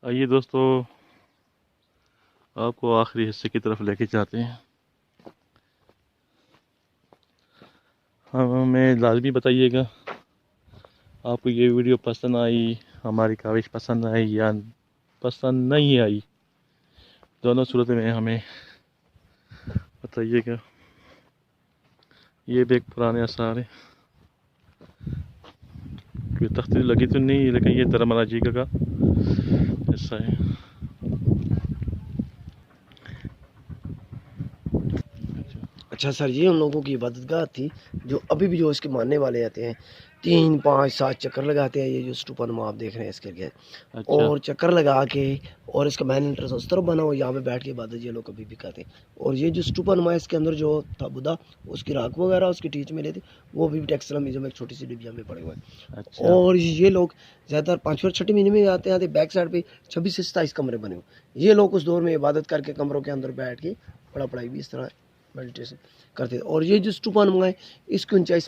आइए दोस्तों, आपको आखिरी हिस्से की तरफ लेके जाते हैं। हमें लाजमी बताइएगा आपको ये वीडियो पसंद आई, हमारी काविश पसंद आई या पसंद नहीं आई। दोनों सूरत में हमें बताइएगा। ये भी एक पुराने आसार है, कोई तख्ती लगी तो नहीं, लेकिन ये धर्मराज जी का हिस्सा है। अच्छा सर, ये उन लोगों की इबादतगाह थी जो अभी भी जो इसके मानने वाले आते हैं 3, 5, 7 चक्कर लगाते हैं। ये जो स्तूपा आप देख रहे हैं इसके लिए, अच्छा और चक्कर लगा के, और इसका मेन एंट्रेंस उस तरफ बना हो, यहाँ पे बैठ के इबादत ये लोग कभी भी करते हैं। और ये जो स्तूपा इसके अंदर जो था बुद्धा, उसकी राख वगैरह उसकी टीच मिले थे, वो भी टेक्सला म्यूजियम में एक छोटी सी डिबिया में पड़े हुए हैं। अच्छा और ये लोग ज़्यादातर 5वें और 6ठे महीने में आते हैं। बैक साइड पे 26 से 27 कमरे बने हुए। ये लोग उस दौर में इबादत करके कमरों के अंदर बैठ के पढ़ाई भी इस तरह मेडिटेशन करते थे। और ये जो स्तूपा है इसकी ऊंचाई